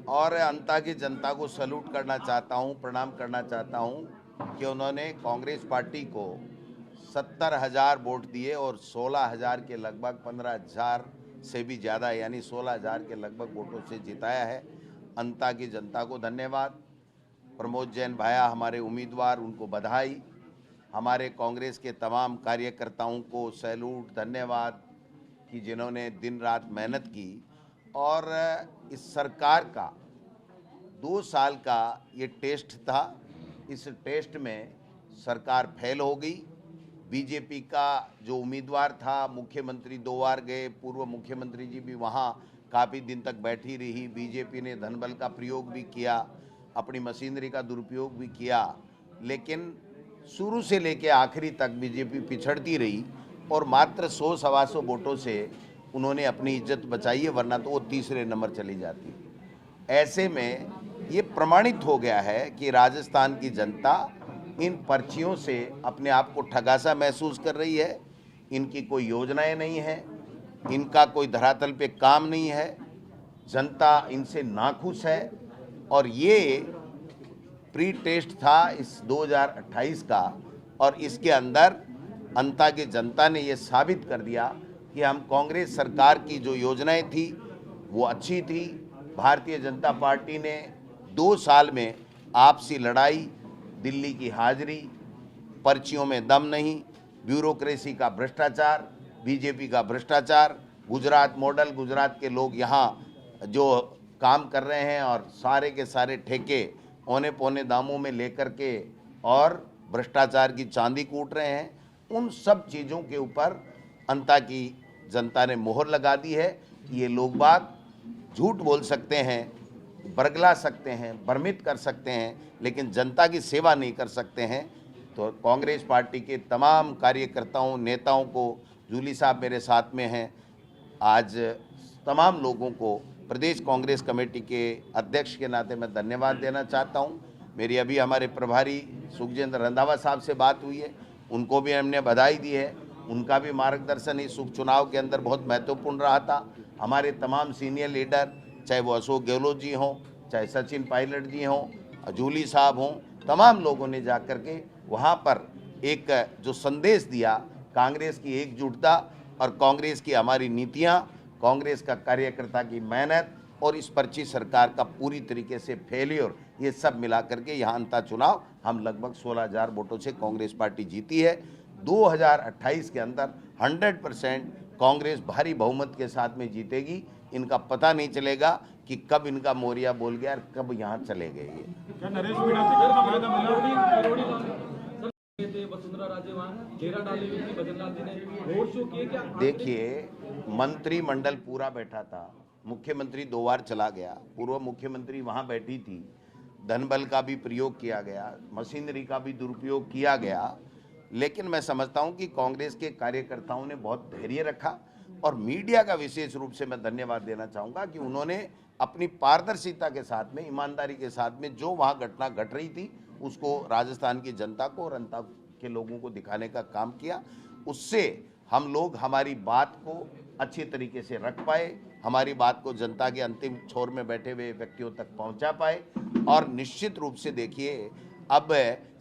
और अंता की जनता को सैल्यूट करना चाहता हूं, प्रणाम करना चाहता हूं कि उन्होंने कांग्रेस पार्टी को 70,000 वोट दिए और 16,000 के लगभग 15,000 से भी ज़्यादा यानी 16,000 के लगभग वोटों से जिताया है। अंता की जनता को धन्यवाद। प्रमोद जैन भाया हमारे उम्मीदवार, उनको बधाई। हमारे कांग्रेस के तमाम कार्यकर्ताओं को सैल्यूट, धन्यवाद कि जिन्होंने दिन रात मेहनत की। और इस सरकार का 2 साल का ये टेस्ट था। इस टेस्ट में सरकार फेल हो गई। बीजेपी का जो उम्मीदवार था, मुख्यमंत्री 2 बार गए, पूर्व मुख्यमंत्री जी भी वहाँ काफ़ी दिन तक बैठी रही। बीजेपी ने धनबल का प्रयोग भी किया, अपनी मशीनरी का दुरुपयोग भी किया, लेकिन शुरू से लेकर आखिरी तक बीजेपी पिछड़ती रही और मात्र 100-125 वोटों से उन्होंने अपनी इज्जत बचाई है, वरना तो वो तीसरे नंबर चली जाती। ऐसे में ये प्रमाणित हो गया है कि राजस्थान की जनता इन पर्चियों से अपने आप को ठगासा महसूस कर रही है। इनकी कोई योजनाएं नहीं है, इनका कोई धरातल पे काम नहीं है, जनता इनसे नाखुश है। और ये प्री टेस्ट था इस 2028 का, और इसके अंदर अंता की जनता ने ये साबित कर दिया कि हम कांग्रेस सरकार की जो योजनाएं थी वो अच्छी थी। भारतीय जनता पार्टी ने 2 साल में आपसी लड़ाई, दिल्ली की हाजिरी, पर्चियों में दम नहीं, ब्यूरोक्रेसी का भ्रष्टाचार, बीजेपी का भ्रष्टाचार, गुजरात मॉडल, गुजरात के लोग यहाँ जो काम कर रहे हैं और सारे के सारे ठेके औने पौने दामों में लेकर के और भ्रष्टाचार की चांदी कूट रहे हैं, उन सब चीज़ों के ऊपर अंता की जनता ने मोहर लगा दी है। ये लोग बाग झूठ बोल सकते हैं, बरगला सकते हैं, भ्रमित कर सकते हैं, लेकिन जनता की सेवा नहीं कर सकते हैं। तो कांग्रेस पार्टी के तमाम कार्यकर्ताओं, नेताओं को, जूली साहब मेरे साथ में हैं, आज तमाम लोगों को प्रदेश कांग्रेस कमेटी के अध्यक्ष के नाते मैं धन्यवाद देना चाहता हूं। मेरी अभी हमारे प्रभारी सुखजिंदर रंधावा साहब से बात हुई है, उनको भी हमने बधाई दी है। उनका भी मार्गदर्शन इस उपचुनाव के अंदर बहुत महत्वपूर्ण रहा था। हमारे तमाम सीनियर लीडर, चाहे वो अशोक गहलोत जी हों, चाहे सचिन पायलट जी हों, जूली साहब हों, तमाम लोगों ने जा कर के वहाँ पर एक जो संदेश दिया, कांग्रेस की एकजुटता और कांग्रेस की हमारी नीतियाँ, कांग्रेस का कार्यकर्ता की मेहनत और इस पर्ची सरकार का पूरी तरीके से फेलियर, ये सब मिला करके यहाँ अंता चुनाव हम लगभग 16,000 वोटों से कांग्रेस पार्टी जीती है। 2028 के अंदर 100% कांग्रेस भारी बहुमत के साथ में जीतेगी। इनका पता नहीं चलेगा कि कब इनका मोरिया बोल गया और कब यहाँ चले गए। ये नरेश मीणा से का फायदा मिला? वसुंधरा राजे वहाँ घेरा डाली हुई थी, भजनलाल जी ने रोड शो किए क्या? देखिए, मंत्रिमंडल पूरा बैठा था, मुख्यमंत्री 2 बार चला गया, पूर्व मुख्यमंत्री वहाँ बैठी थी, धनबल का भी प्रयोग किया गया, मशीनरी का भी दुरुपयोग किया गया, लेकिन मैं समझता हूँ कि कांग्रेस के कार्यकर्ताओं ने बहुत धैर्य रखा। और मीडिया का विशेष रूप से मैं धन्यवाद देना चाहूँगा कि उन्होंने अपनी पारदर्शिता के साथ में, ईमानदारी के साथ में जो वहाँ घटना घट रही थी उसको राजस्थान की जनता को और अंता के लोगों को दिखाने का काम किया। उससे हम लोग हमारी बात को अच्छी तरीके से रख पाए, हमारी बात को जनता के अंतिम छोर में बैठे हुए व्यक्तियों तक पहुंचा पाए। और निश्चित रूप से देखिए, अब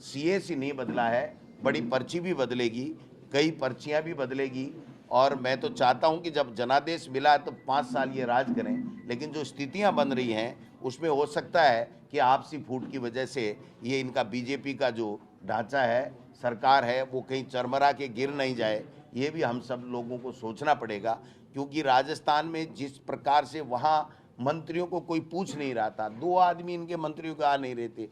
सीएसी नहीं बदला है, बड़ी पर्ची भी बदलेगी, कई पर्चियां भी बदलेगी। और मैं तो चाहता हूं कि जब जनादेश मिला है तो 5 साल ये राज करें, लेकिन जो स्थितियां बन रही हैं उसमें हो सकता है कि आपसी फूट की वजह से ये इनका बीजेपी का जो ढांचा है, सरकार है, वो कहीं चरमरा के गिर नहीं जाए। ये भी हम सब लोगों को सोचना पड़ेगा, क्योंकि राजस्थान में जिस प्रकार से वहाँ मंत्रियों को कोई पूछ नहीं रहा था, 2 आदमी इनके मंत्रियों को आ नहीं रहे थे।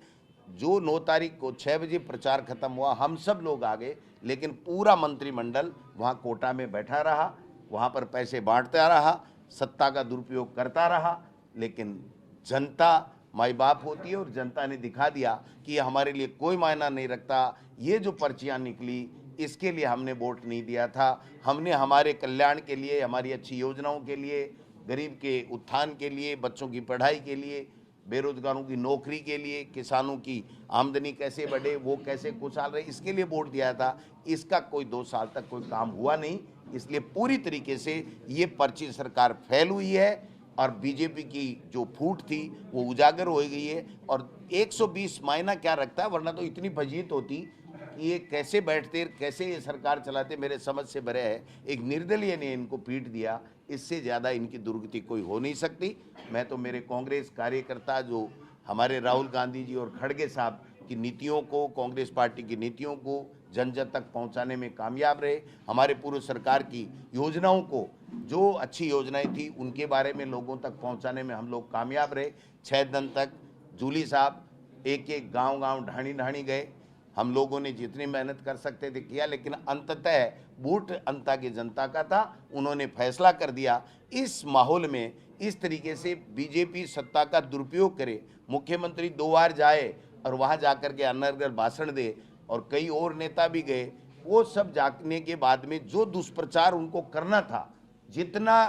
जो 9 तारीख को 6 बजे प्रचार खत्म हुआ, हम सब लोग आ गए, लेकिन पूरा मंत्रिमंडल वहाँ कोटा में बैठा रहा, वहाँ पर पैसे बांटता रहा, सत्ता का दुरुपयोग करता रहा। लेकिन जनता माई बाप होती है और जनता ने दिखा दिया कि ये हमारे लिए कोई मायना नहीं रखता। ये जो पर्चियाँ निकली, इसके लिए हमने वोट नहीं दिया था। हमने हमारे कल्याण के लिए, हमारी अच्छी योजनाओं के लिए, गरीब के उत्थान के लिए, बच्चों की पढ़ाई के लिए, बेरोजगारों की नौकरी के लिए, किसानों की आमदनी कैसे बढ़े, वो कैसे खुशहाल रहे, इसके लिए वोट दिया था। इसका कोई 2 साल तक कोई काम हुआ नहीं, इसलिए पूरी तरीके से ये पर्ची सरकार फेल हुई है। और बीजेपी की जो फूट थी वो उजागर हो गई है। और 120 मायना क्या रखता है, वरना तो इतनी फजीहत होती कि ये कैसे बैठते, कैसे ये सरकार चलाते, मेरे समझ से बरे है। एक निर्दलीय ने इनको पीट दिया, इससे ज़्यादा इनकी दुर्गति कोई हो नहीं सकती। मैं तो मेरे कांग्रेस कार्यकर्ता जो हमारे राहुल गांधी जी और खड़गे साहब की नीतियों को, कांग्रेस पार्टी की नीतियों को जन जन तक पहुंचाने में कामयाब रहे। हमारे पूर्व सरकार की योजनाओं को, जो अच्छी योजनाएं थी उनके बारे में लोगों तक पहुंचाने में हम लोग कामयाब रहे। 6 दिन तक जूली साहब एक एक गांव ढाणी ढाणी गए। हम लोगों ने जितनी मेहनत कर सकते थे किया, लेकिन अंततः वोट अंता की जनता का था, उन्होंने फैसला कर दिया। इस माहौल में इस तरीके से बीजेपी सत्ता का दुरुपयोग करे, मुख्यमंत्री 2 बार जाए और वहां जाकर के अनर्गल भाषण दे, और कई और नेता भी गए, वो सब जाने के बाद में जो दुष्प्रचार उनको करना था, जितना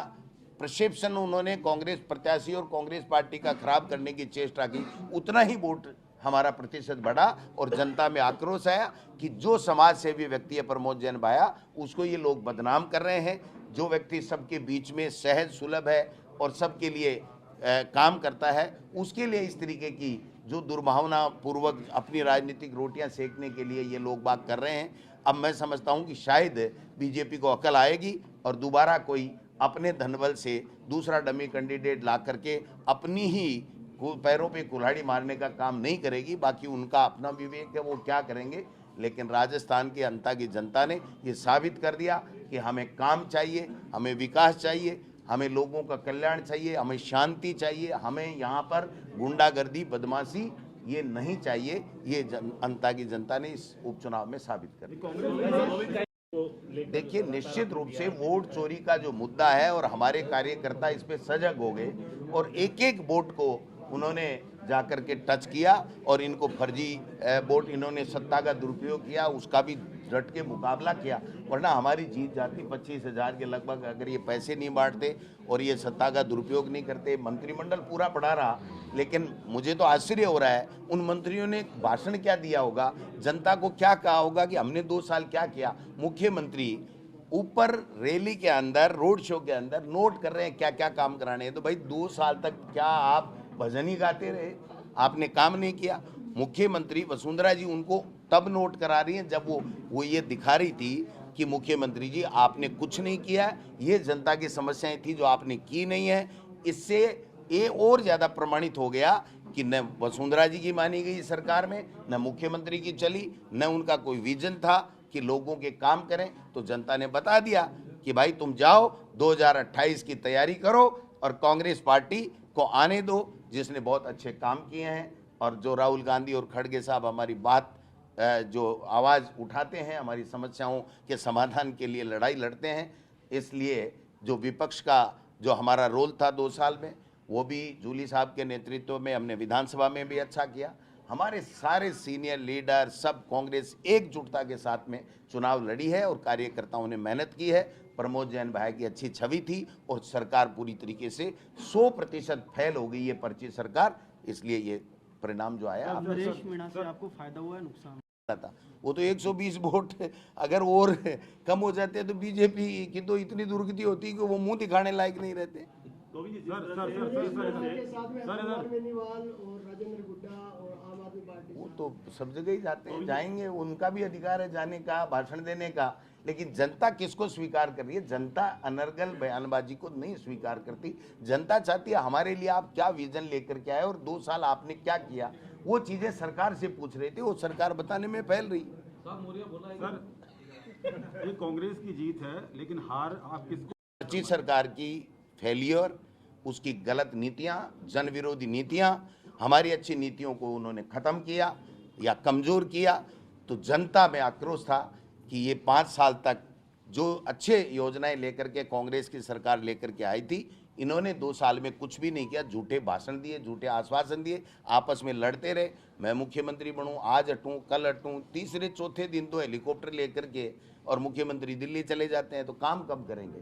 प्रक्षेपण उन्होंने कांग्रेस प्रत्याशी और कांग्रेस पार्टी का खराब करने की चेष्टा की, उतना ही वोट हमारा प्रतिशत बढ़ा और जनता में आक्रोश आया कि जो समाज सेवी व्यक्ति है प्रमोद जैन भाया, उसको ये लोग बदनाम कर रहे हैं। जो व्यक्ति सबके बीच में सहज सुलभ है और सबके लिए काम करता है, उसके लिए इस तरीके की जो दुर्भावना पूर्वक अपनी राजनीतिक रोटियां सेकने के लिए ये लोग बात कर रहे हैं। अब मैं समझता हूं कि शायद बीजेपी को अकल आएगी और दोबारा कोई अपने धनबल से दूसरा डमी कैंडिडेट ला करके अपनी ही पैरों पे कुल्हाड़ी मारने का काम नहीं करेगी। बाकी उनका अपना विवेक है, वो क्या करेंगे। लेकिन राजस्थान की अंता की जनता ने ये साबित कर दिया कि हमें काम चाहिए, हमें विकास चाहिए, हमें लोगों का कल्याण चाहिए, हमें शांति चाहिए, हमें यहाँ पर गुंडागर्दी बदमाशी ये नहीं चाहिए। ये अंता की जनता ने इस उपचुनाव में साबित कर दिया। देखिए, निश्चित रूप से वोट चोरी का जो मुद्दा है और हमारे कार्यकर्ता इस पे सजग हो गए और एक एक वोट को उन्होंने जाकर के टच किया और इनको फर्जी वोट, इन्होंने सत्ता का दुरुपयोग किया, उसका भी डट के मुकाबला किया। वरना हमारी जीत जाती 25,000 के लगभग अगर ये पैसे नहीं बांटते और ये सत्ता का दुरुपयोग नहीं करते। मंत्रिमंडल पूरा पड़ा रहा, लेकिन मुझे तो आश्चर्य हो रहा है उन मंत्रियों ने भाषण क्या दिया होगा, जनता को क्या कहा होगा कि हमने 2 साल क्या किया। मुख्यमंत्री ऊपर रैली के अंदर, रोड शो के अंदर नोट कर रहे हैं क्या क्या काम कराने हैं। तो भाई 2 साल तक क्या आप भजन ही गाते रहे, आपने काम नहीं किया। मुख्यमंत्री वसुंधरा जी उनको तब नोट करा रही हैं जब वो ये दिखा रही थी कि मुख्यमंत्री जी आपने कुछ नहीं किया, ये जनता की समस्याएं थी जो आपने की नहीं है। इससे ये और ज़्यादा प्रमाणित हो गया कि न वसुंधरा जी की मानी गई सरकार में, न मुख्यमंत्री की चली, न उनका कोई विजन था कि लोगों के काम करें। तो जनता ने बता दिया कि भाई तुम जाओ 2028 की तैयारी करो और कांग्रेस पार्टी को आने दो, जिसने बहुत अच्छे काम किए हैं। और जो राहुल गांधी और खड़गे साहब हमारी बात जो आवाज़ उठाते हैं, हमारी समस्याओं के समाधान के लिए लड़ाई लड़ते हैं, इसलिए जो विपक्ष का जो हमारा रोल था 2 साल में, वो भी जूली साहब के नेतृत्व में हमने विधानसभा में भी अच्छा किया। हमारे सारे सीनियर लीडर सब कांग्रेस एकजुटता के साथ में चुनाव लड़ी है और कार्यकर्ताओं ने मेहनत की है। प्रमोद जैन भाई की अच्छी छवि थी और सरकार पूरी तरीके से 100% फेल हो गई है पर्ची सरकार, इसलिए ये परिणाम जो आया। नरेश मीणा से आपको फायदा हुआ है, नुकसान था? वो तो 120 वोट अगर और कम हो जाते तो बीजेपी की तो इतनी दुर्गति होती कि वो मुंह दिखाने लायक नहीं रहते। वो तो सब जगह ही जाते हैं, जाएंगे, उनका भी अधिकार है जाने का, भाषण देने का। लेकिन जनता किसको स्वीकार कर रही है? जनता अनर्गल बयानबाजी को नहीं स्वीकार करती। जनता चाहती है हमारे लिए आप क्या विजन लेकर के आए और 2 साल आपने क्या किया, वो चीजें सरकार से पूछ रहे थे, वो सरकार बताने में फैल रही। सर, ये कांग्रेस की जीत है, लेकिन हार आप किसको? अच्छी सरकार की फेलियर, उसकी गलत नीतियां, जन विरोधी नीतियां, हमारी अच्छी नीतियों को उन्होंने खत्म किया या कमजोर किया। तो जनता में आक्रोश था कि ये 5 साल तक जो अच्छे योजनाएं लेकर के कांग्रेस की सरकार लेकर के आई थी, इन्होंने 2 साल में कुछ भी नहीं किया। झूठे भाषण दिए, झूठे आश्वासन दिए, आपस में लड़ते रहे। मैं मुख्यमंत्री बनूं, आज हटूं, कल हटूं, तीसरे चौथे दिन तो हेलीकॉप्टर लेकर के और मुख्यमंत्री दिल्ली चले जाते हैं, तो काम कब करेंगे?